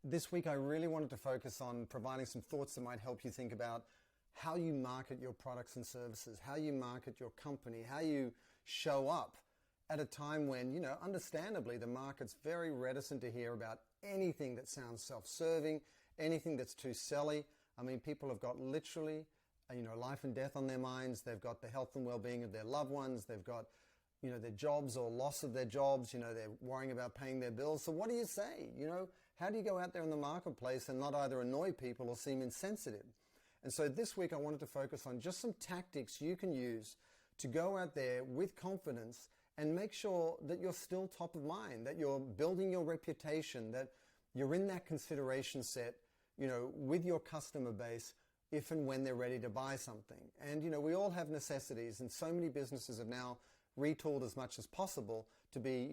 This week I really wanted to focus on providing some thoughts that might help you think about how you market your products and services, how you market your company, how you show up at a time when, understandably the market's very reticent to hear about anything that sounds self-serving, anything that's too selly. I mean, people have got literally, life and death on their minds. They've got the health and well-being of their loved ones. They've got their jobs or loss of their jobs, they're worrying about paying their bills. So what do you say? How do you go out there in the marketplace and not either annoy people or seem insensitive? And so this week I wanted to focus on just some tactics you can use to go out there with confidence and make sure that you're still top of mind, that you're building your reputation, that you're in that consideration set, with your customer base if and when they're ready to buy something. And, we all have necessities, and so many businesses have now retooled as much as possible to be,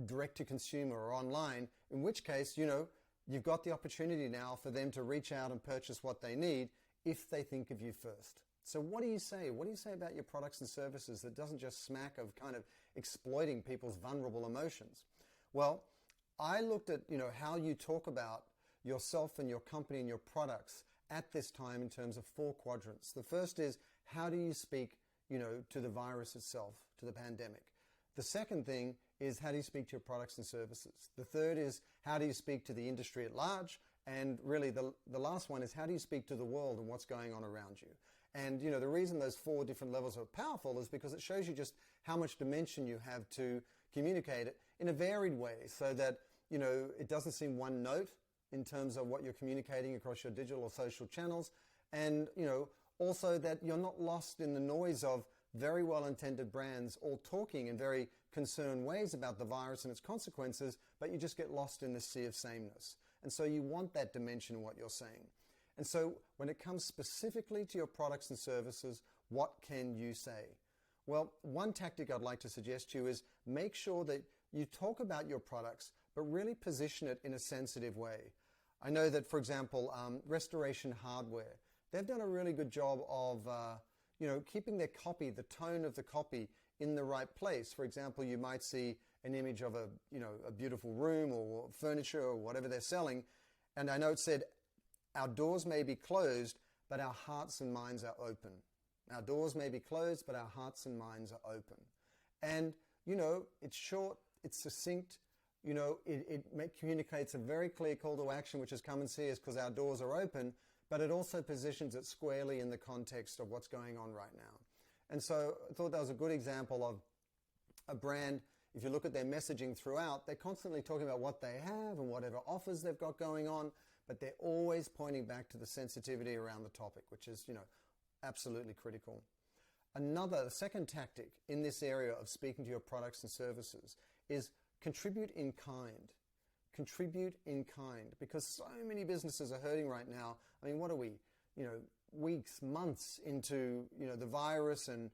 direct to consumer or online, in which case, you've got the opportunity now for them to reach out and purchase what they need if they think of you first. So what do you say? What do you say about your products and services that doesn't just smack of kind of exploiting people's vulnerable emotions? Well, I looked at, how you talk about yourself and your company and your products at this time in terms of 4 quadrants. The first is, how do you speak to the virus itself, to the pandemic? The second thing is, how do you speak to your products and services? The third is, how do you speak to the industry at large? And really the last one is, how do you speak to the world and what's going on around you? And the reason those 4 different levels are powerful is because it shows you just how much dimension you have to communicate it in a varied way, so that it doesn't seem one note in terms of what you're communicating across your digital or social channels. And also that you're not lost in the noise of very well-intended brands all talking in very concerned ways about the virus and its consequences, but you just get lost in the sea of sameness. And so you want that dimension in what you're saying. And so when it comes specifically to your products and services, what can you say? Well, one tactic I'd like to suggest to you is make sure that you talk about your products, but really position it in a sensitive way. I know that, for example, Restoration Hardware, they've done a really good job of keeping their copy, the tone of the copy, in the right place. For example, you might see an image of a beautiful room or furniture or whatever they're selling, and I know it said, "Our doors may be closed, but our hearts and minds are open." Our doors may be closed, but our hearts and minds are open. And it's short, it's succinct. It communicates a very clear call to action, which is come and see us because our doors are open, but it also positions it squarely in the context of what's going on right now. And so I thought that was a good example of a brand. If you look at their messaging throughout, they're constantly talking about what they have and whatever offers they've got going on, but they're always pointing back to the sensitivity around the topic, which is, absolutely critical. The second tactic in this area of speaking to your products and services is contribute in kind. Contribute in kind, because so many businesses are hurting right now. I mean, what are we, weeks, months into, the virus and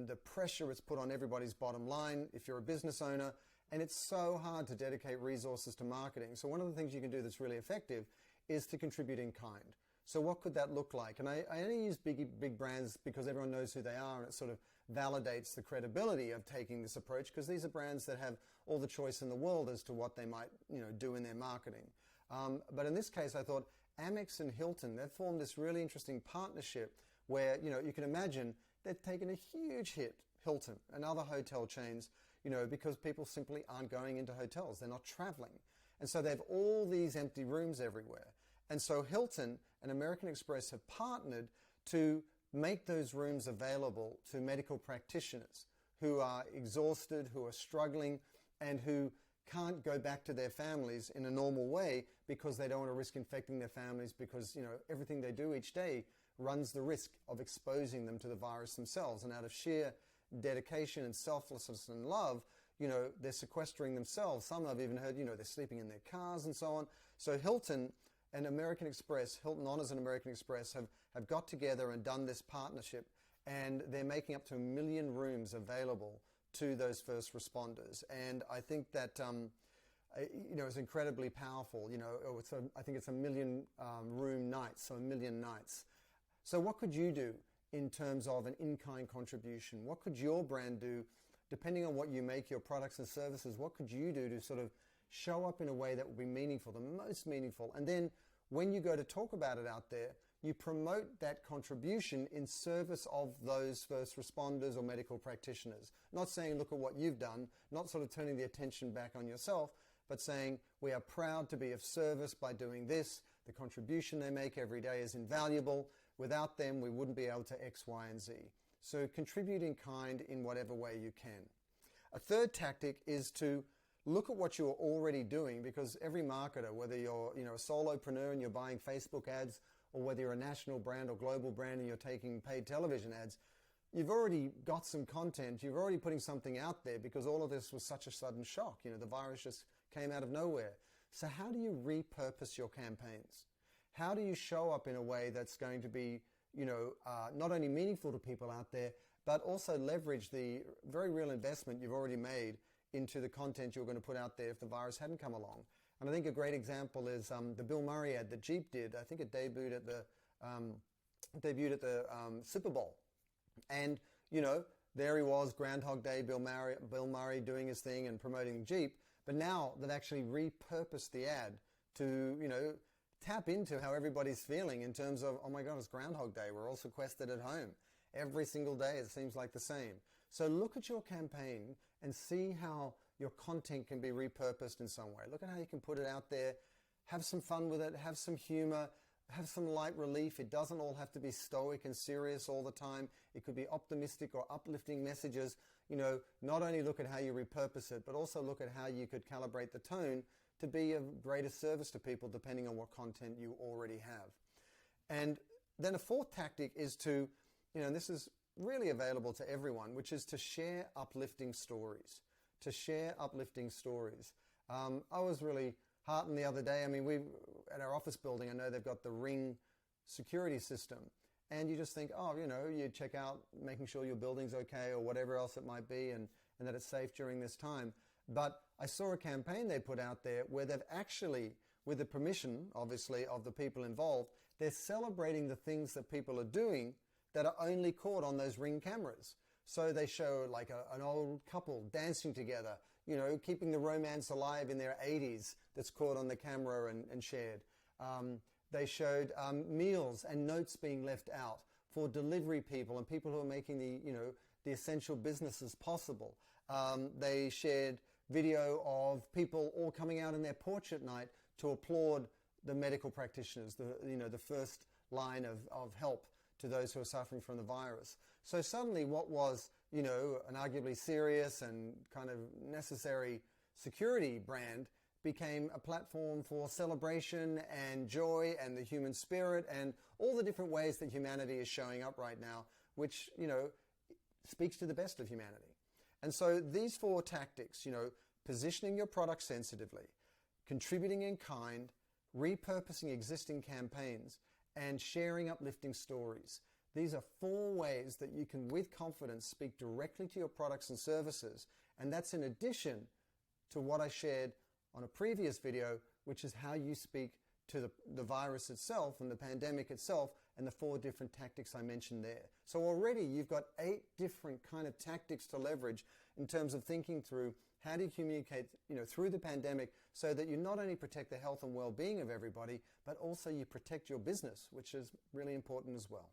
the pressure it's put on everybody's bottom line if you're a business owner, and it's so hard to dedicate resources to marketing. So one of the things you can do that's really effective is to contribute in kind. So what could that look like? And I only use big brands because everyone knows who they are, and it sort of validates the credibility of taking this approach, because these are brands that have all the choice in the world as to what they might do in their marketing. But in this case, I thought Amex and Hilton, they've formed this really interesting partnership where you can imagine they've taken a huge hit, Hilton and other hotel chains, because people simply aren't going into hotels. They're not traveling. And so they have all these empty rooms everywhere. And so Hilton and American Express have partnered to make those rooms available to medical practitioners who are exhausted, who are struggling, and who can't go back to their families in a normal way because they don't want to risk infecting their families, because everything they do each day runs the risk of exposing them to the virus themselves. And out of sheer dedication and selflessness and love, they're sequestering themselves. Some I've even heard, they're sleeping in their cars and so on. So Hilton and American Express, Hilton Honors and American Express have got together and done this partnership, and they're making up to 1 million rooms available to those first responders. And I think that it's incredibly powerful. I think it's 1 million room nights, so 1 million nights. So what could you do in terms of an in-kind contribution? What could your brand do, depending on what you make your products and services? What could you do to sort of show up in a way that will be meaningful, the most meaningful. And then when you go to talk about it out there, you promote that contribution in service of those first responders or medical practitioners. Not saying, look at what you've done, not sort of turning the attention back on yourself, but saying, we are proud to be of service by doing this. The contribution they make every day is invaluable. Without them, we wouldn't be able to X, Y, and Z. So contribute in kind in whatever way you can. A third tactic is to look at what you're already doing, because every marketer, whether you're a solopreneur and you're buying Facebook ads, or whether you're a national brand or global brand and you're taking paid television ads, you've already got some content, you're already putting something out there, because all of this was such a sudden shock. The virus just came out of nowhere. So how do you repurpose your campaigns? How do you show up in a way that's going to be, not only meaningful to people out there, but also leverage the very real investment you've already made into the content you're going to put out there if the virus hadn't come along? And I think a great example is the Bill Murray ad that Jeep did. I think it debuted at the Super Bowl. And, there he was, Groundhog Day, Bill Murray doing his thing and promoting Jeep. But now they've actually repurposed the ad to, tap into how everybody's feeling in terms of, oh my God, it's Groundhog Day. We're all sequestered at home. Every single day it seems like the same. So look at your campaign and see how your content can be repurposed in some way. Look at how you can put it out there, have some fun with it, have some humor, have some light relief. It doesn't all have to be stoic and serious all the time. It could be optimistic or uplifting messages. Not only look at how you repurpose it, but also look at how you could calibrate the tone to be of greater service to people depending on what content you already have. And then a fourth tactic is to, this is really available to everyone, which is to share uplifting stories. I was really heartened the other day. We at our office building, I know they've got the Ring security system. And you just think, you check out making sure your building's okay or whatever else it might be and that it's safe during this time. But I saw a campaign they put out there where they've actually, with the permission, obviously, of the people involved, they're celebrating the things that people are doing that are only caught on those Ring cameras. So they show like an old couple dancing together, keeping the romance alive in their 80s that's caught on the camera and shared. They showed meals and notes being left out for delivery people and people who are making the essential businesses possible. They shared video of people all coming out in their porch at night to applaud the medical practitioners, the first line of help to those who are suffering from the virus. So suddenly what was, an arguably serious and kind of necessary security brand became a platform for celebration and joy and the human spirit and all the different ways that humanity is showing up right now, which, speaks to the best of humanity. And so these four tactics, positioning your product sensitively, contributing in kind, repurposing existing campaigns, and sharing uplifting stories. These are four ways that you can, with confidence, speak directly to your products and services. And that's in addition to what I shared on a previous video, which is how you speak to the virus itself and the pandemic itself and the four different tactics I mentioned there. So already you've got 8 different kind of tactics to leverage in terms of thinking through how do you communicate, through the pandemic so that you not only protect the health and well-being of everybody, but also you protect your business, which is really important as well.